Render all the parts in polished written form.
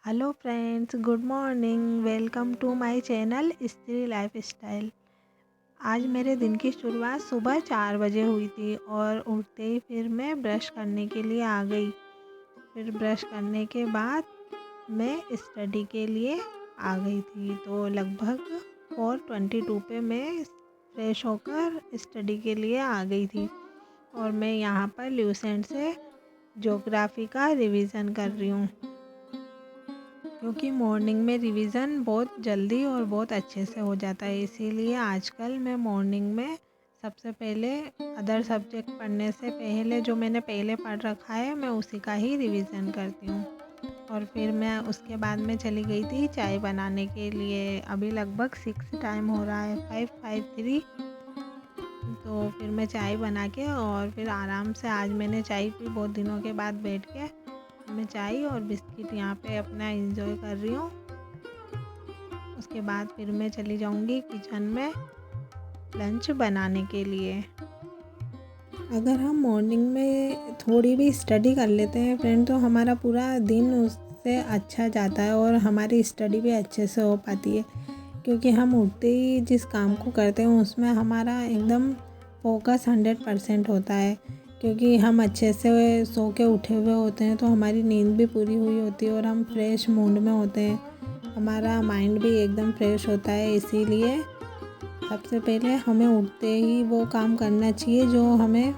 Hello friends, good morning. Welcome to my channel Stree lifestyle. आज मेरे दिन की शुरुआत सुबह 4 बजे हुई थी और उठते ही फिर मैं ब्रश करने के लिए आ गई। फिर ब्रश करने के बाद मैं स्टडी के लिए आ गई थी। तो लगभग 4:22 पे मैं फ्रेश होकर स्टडी के लिए आ गई थी और मैं यहाँ पर ल्यूसेंट से ज्योग्राफी का रिवीज़न कर रही हूँ, क्योंकि मॉर्निंग में रिवीज़न बहुत जल्दी और बहुत अच्छे से हो जाता है। इसीलिए आजकल मैं मॉर्निंग में सबसे पहले अदर सब्जेक्ट पढ़ने से पहले जो मैंने पहले पढ़ रखा है मैं उसी का ही रिवीज़न करती हूँ। और फिर मैं उसके बाद में चली गई थी चाय बनाने के लिए। अभी लगभग 6 टाइम हो रहा है, 5:53। तो फिर मैं चाय बना के और फिर आराम से आज मैंने चाय पी, बहुत दिनों के बाद बैठ के मैं चाय और बिस्किट यहाँ पे अपना एंजॉय कर रही हूँ। उसके बाद फिर मैं चली जाऊँगी किचन में लंच बनाने के लिए। अगर हम मॉर्निंग में थोड़ी भी स्टडी कर लेते हैं फ्रेंड, तो हमारा पूरा दिन उससे अच्छा जाता है और हमारी स्टडी भी अच्छे से हो पाती है, क्योंकि हम उठते ही जिस काम को करते हैं उसमें हमारा एकदम फोकस 100% होता है, क्योंकि हम अच्छे से सो के उठे हुए होते हैं तो हमारी नींद भी पूरी हुई होती है और हम फ्रेश मूड में होते हैं। हमारा माइंड भी एकदम फ्रेश होता है। इसीलिए सबसे पहले हमें उठते ही वो काम करना चाहिए जो हमें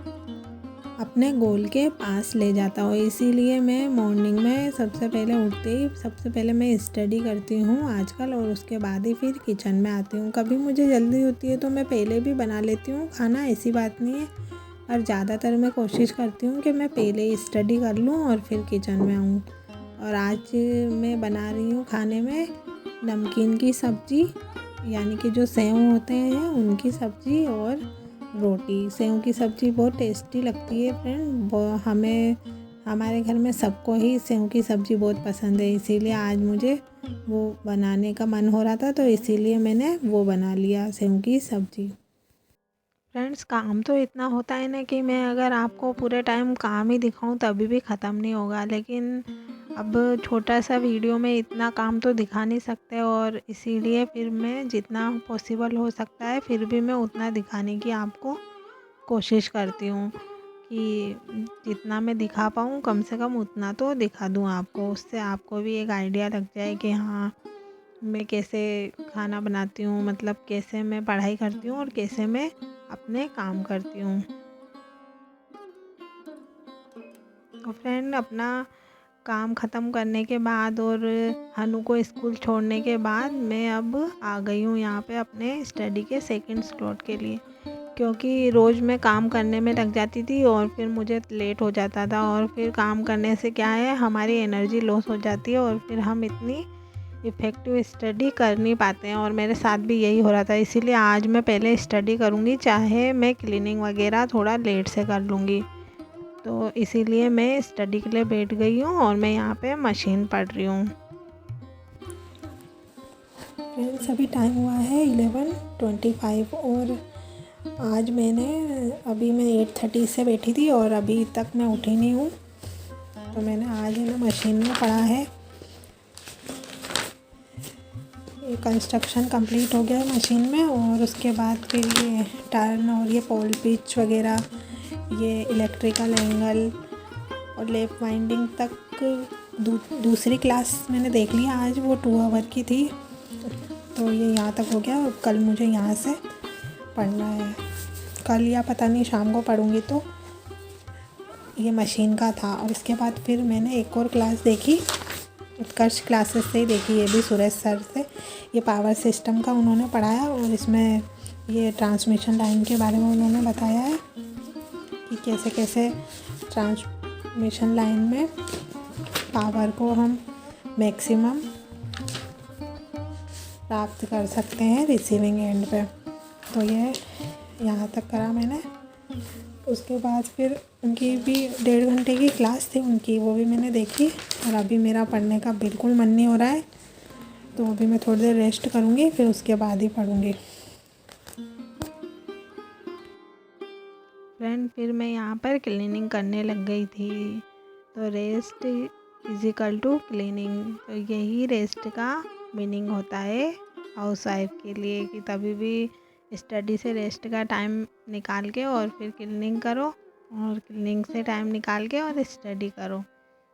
अपने गोल के पास ले जाता हो। इसीलिए मैं मॉर्निंग में सबसे पहले उठते ही सबसे पहले मैं स्टडी करती हूँ आजकल, और उसके बाद ही फिर किचन में आती हूँ। कभी मुझे जल्दी होती है तो मैं पहले भी बना लेती हूँ खाना, ऐसी बात नहीं है, और ज़्यादातर मैं कोशिश करती हूँ कि मैं पहले स्टडी कर लूँ और फिर किचन में आऊँ। और आज मैं बना रही हूँ खाने में नमकीन की सब्ज़ी, यानी कि जो सेव होते हैं उनकी सब्ज़ी और रोटी। सेव की सब्ज़ी बहुत टेस्टी लगती है फ्रेंड। हमें हमारे घर में सबको ही सेव की सब्ज़ी बहुत पसंद है, इसीलिए आज मुझे वो बनाने का मन हो रहा था, तो इसीलिए मैंने वो बना लिया, सेव की सब्ज़ी। फ्रेंड्स, काम तो इतना होता है ना कि मैं अगर आपको पूरे टाइम काम ही दिखाऊं तभी भी ख़त्म नहीं होगा, लेकिन अब छोटा सा वीडियो में इतना काम तो दिखा नहीं सकते, और इसीलिए फिर मैं जितना पॉसिबल हो सकता है फिर भी मैं उतना दिखाने की आपको कोशिश करती हूँ कि जितना मैं दिखा पाऊँ कम से कम उतना तो दिखा दूँ आपको। उससे आपको भी एक आइडिया लग जाए कि हाँ, मैं कैसे खाना बनाती हूँ, मतलब कैसे मैं पढ़ाई करती हूँ और कैसे मैं अपने काम करती हूँ। तो फ्रेंड, अपना काम ख़त्म करने के बाद और हनु को स्कूल छोड़ने के बाद मैं अब आ गई हूँ यहाँ पे अपने स्टडी के सेकंड स्लॉट के लिए, क्योंकि रोज़ मैं काम करने में लग जाती थी और फिर मुझे लेट हो जाता था, और फिर काम करने से क्या है, हमारी एनर्जी लॉस हो जाती है और फिर हम इतनी इफ़ेक्टिव स्टडी कर नहीं पाते हैं। और मेरे साथ भी यही हो रहा था, इसीलिए आज मैं पहले स्टडी करूँगी, चाहे मैं क्लीनिंग वगैरह थोड़ा लेट से कर लूँगी। तो इसीलिए मैं स्टडी के लिए बैठ गई हूँ और मैं यहाँ पे मशीन पढ़ रही हूँ। फ्रेंड्स, अभी टाइम हुआ है 11:25 और आज अभी मैं 8:30 से बैठी थी और अभी तक मैं उठी नहीं हूँ। तो मैंने आज ही ना मशीन में पढ़ा है। ये कंस्ट्रक्शन कंप्लीट हो गया है मशीन में, और उसके बाद फिर ये टर्न और ये पोल पिच वगैरह, ये इलेक्ट्रिकल एंगल और लेप वाइंडिंग तक दूसरी क्लास मैंने देख लिया आज, वो 2 आवर की थी। तो ये यहाँ तक हो गया और कल मुझे यहाँ से पढ़ना है। कल या पता नहीं शाम को पढ़ूँगी। तो ये मशीन का था, और इसके बाद फिर मैंने एक और क्लास देखी, उत्कर्ष क्लासेस से ही देखी, ये भी सुरेश सर से। ये पावर सिस्टम का उन्होंने पढ़ाया और इसमें ये ट्रांसमिशन लाइन के बारे में उन्होंने बताया है कि कैसे कैसे ट्रांसमिशन लाइन में पावर को हम मैक्सिमम प्राप्त कर सकते हैं रिसीविंग एंड पे। तो ये यहाँ तक करा मैंने। उसके बाद फिर उनकी भी 1.5 घंटे की क्लास थी उनकी, वो भी मैंने देखी। और अभी मेरा पढ़ने का बिल्कुल मन नहीं हो रहा है, तो अभी मैं थोड़ी देर रेस्ट करूँगी, फिर उसके बाद ही पढ़ूँगी। फ्रेंड, फिर मैं यहाँ पर क्लीनिंग करने लग गई थी, तो रेस्ट इजिकल टू क्लीनिंग। तो यही रेस्ट का मीनिंग होता है हाउस वाइफ के लिए, कि तभी भी स्टडी से रेस्ट का टाइम निकाल के और फिर क्लीनिंग करो, और क्लीनिंग से टाइम निकाल के और स्टडी करो।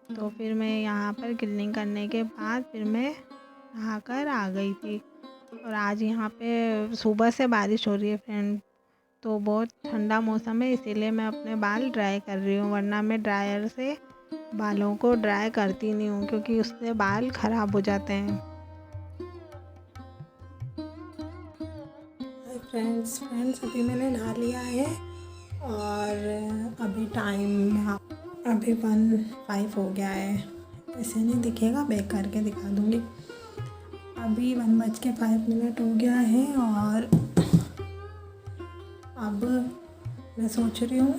तो फिर मैं यहाँ पर क्लीनिंग करने के बाद फिर मैं नहाकर आ गई थी। और आज यहाँ पे सुबह से बारिश हो रही है फ्रेंड, तो बहुत ठंडा मौसम है, इसीलिए मैं अपने बाल ड्राई कर रही हूँ, वरना मैं ड्रायर से बालों को ड्राई करती नहीं हूँ क्योंकि उससे बाल ख़राब हो जाते हैं। हाय फ्रेंड्स अभी मैंने नहा लिया है और अभी 1:05 हो गया है। ऐसे नहीं दिखेगा, बैक करके दिखा दूँगी। अभी 1:05 हो गया है और अब मैं सोच रही हूँ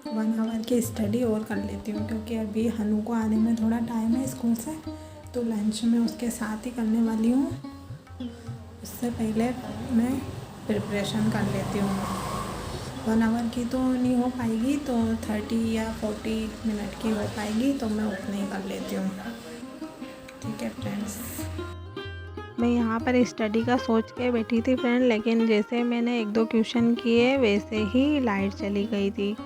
1 आवर की स्टडी और कर लेती हूँ, क्योंकि अभी हनु को आने में थोड़ा टाइम है स्कूल से, तो लंच में उसके साथ ही करने वाली हूँ। उससे पहले मैं प्रिपरेशन कर लेती हूँ। 1 आवर की तो नहीं हो पाएगी, तो 30 या 40 मिनट की हो पाएगी, तो मैं उतनी ही कर लेती हूँ। ठीक है फ्रेंड्स, मैं यहाँ पर स्टडी का सोच के बैठी थी फ्रेंड, लेकिन जैसे मैंने 1-2 क्वेश्चन किए वैसे ही लाइट चली गई थी।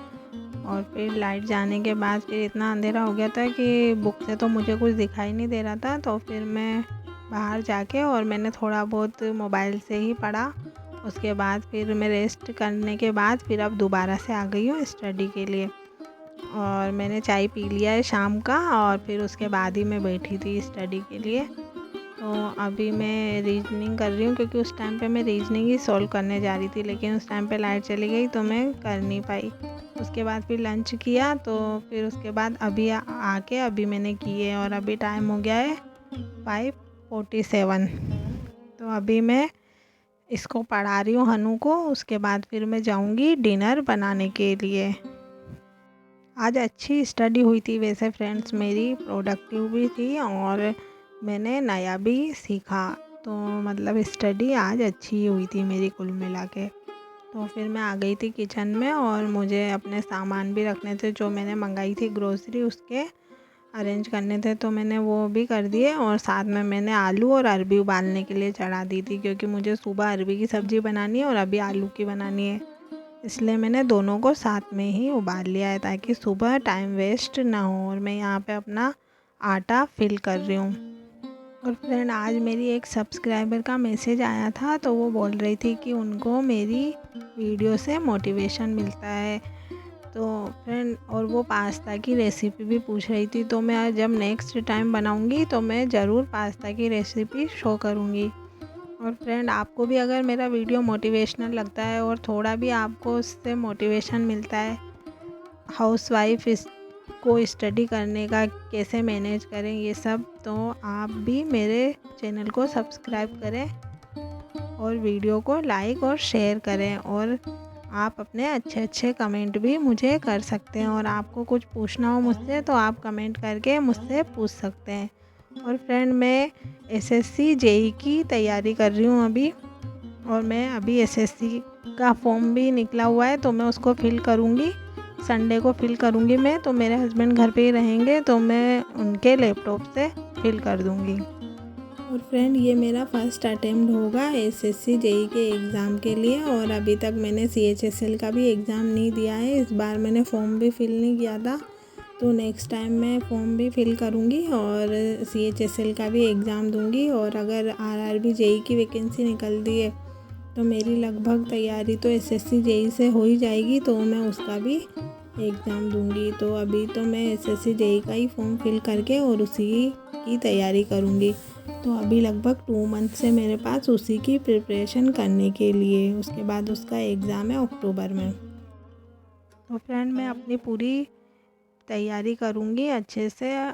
और फिर लाइट जाने के बाद फिर इतना अंधेरा हो गया था कि बुक से तो मुझे कुछ दिखाई नहीं दे रहा था। तो फिर मैं बाहर जाके और मैंने थोड़ा बहुत मोबाइल से ही पढ़ा। उसके बाद फिर मैं रेस्ट करने के बाद फिर अब दोबारा से आ गई हूँ स्टडी के लिए। और मैंने चाय पी लिया है शाम का, और फिर उसके बाद ही मैं बैठी थी स्टडी के लिए। तो अभी मैं रीजनिंग कर रही हूँ, क्योंकि उस टाइम पे मैं रीजनिंग ही सॉल्व करने जा रही थी, लेकिन उस टाइम पे लाइट चली गई तो मैं कर नहीं पाई। उसके बाद फिर लंच किया, तो फिर उसके बाद अभी आके अभी मैंने किए, और अभी टाइम हो गया है 5:47। तो अभी मैं इसको पढ़ा रही हूँ हनु को, उसके बाद फिर मैं जाऊँगी डिनर बनाने के लिए। आज अच्छी स्टडी हुई थी वैसे फ्रेंड्स मेरी, प्रोडक्टिव भी थी और मैंने नया भी सीखा। तो मतलब स्टडी आज अच्छी हुई थी मेरी कुल मिला के। तो फिर मैं आ गई थी किचन में, और मुझे अपने सामान भी रखने थे जो मैंने मंगाई थी ग्रोसरी, उसके अरेंज करने थे, तो मैंने वो भी कर दिए। और साथ में मैंने आलू और अरबी उबालने के लिए चढ़ा दी थी, क्योंकि मुझे सुबह अरबी की सब्ज़ी बनानी है और अभी आलू की बनानी है, इसलिए मैंने दोनों को साथ में ही उबाल लिया है ताकि सुबह टाइम वेस्ट ना हो। और मैं यहाँ पे अपना आटा फिल कर रही हूँ। और फ्रेंड आज मेरी एक सब्सक्राइबर का मैसेज आया था, तो वो बोल रही थी कि उनको मेरी वीडियो से मोटिवेशन मिलता है। तो फ्रेंड, और वो पास्ता की रेसिपी भी पूछ रही थी, तो मैं जब नेक्स्ट टाइम बनाऊंगी तो मैं ज़रूर पास्ता की रेसिपी शो करूंगी। और फ्रेंड, आपको भी अगर मेरा वीडियो मोटिवेशनल लगता है और थोड़ा भी आपको उससे मोटिवेशन मिलता है, हाउसवाइफ को स्टडी करने का कैसे मैनेज करें ये सब, तो आप भी मेरे चैनल को सब्सक्राइब करें और वीडियो को लाइक और शेयर करें। और आप अपने अच्छे अच्छे कमेंट भी मुझे कर सकते हैं, और आपको कुछ पूछना हो मुझसे तो आप कमेंट करके मुझसे पूछ सकते हैं। और फ्रेंड, मैं एसएससी जेई की तैयारी कर रही हूँ अभी, और मैं अभी एसएससी का फॉर्म भी निकला हुआ है, तो मैं उसको फिल करूँगी। संडे को फिल करूँगी मैं, तो मेरे हस्बैंड घर पे ही रहेंगे, तो मैं उनके लैपटॉप से फिल कर दूँगी। और फ्रेंड, ये मेरा फर्स्ट अटेम्प्ट होगा एसएससी जेई के एग्ज़ाम के लिए, और अभी तक मैंने सीएचएसएल का भी एग्ज़ाम नहीं दिया है। इस बार मैंने फॉर्म भी फिल नहीं किया था, तो नेक्स्ट टाइम मैं फॉर्म भी फिल करूँगी और सीएचएसएल का भी एग्ज़ाम दूँगी। और अगर आरआरबी जेई की वैकेंसी निकलती है तो मेरी लगभग तैयारी तो एसएससी जेई से हो ही जाएगी, तो मैं उसका भी एग्ज़ाम दूँगी। तो अभी तो मैं एसएससी जेई का ही फॉर्म फिल करके और उसी की तैयारी करूँगी। तो अभी लगभग 2 मंथ से मेरे पास उसी की प्रिपरेशन करने के लिए, उसके बाद उसका एग्ज़ाम है अक्टूबर में। तो फ्रेंड, मैं अपनी पूरी तैयारी करूँगी अच्छे से,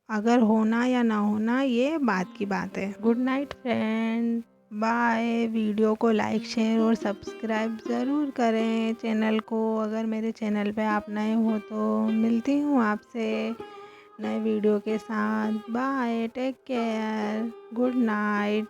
अगर होना या ना होना ये बात की बात है। Good night friend, bye. Video को लाइक शेयर और सब्सक्राइब ज़रूर करें चैनल को। अगर मेरे चैनल पे आप नए हो तो मिलती हूँ आपसे नए वीडियो के साथ। Bye, take care, good night.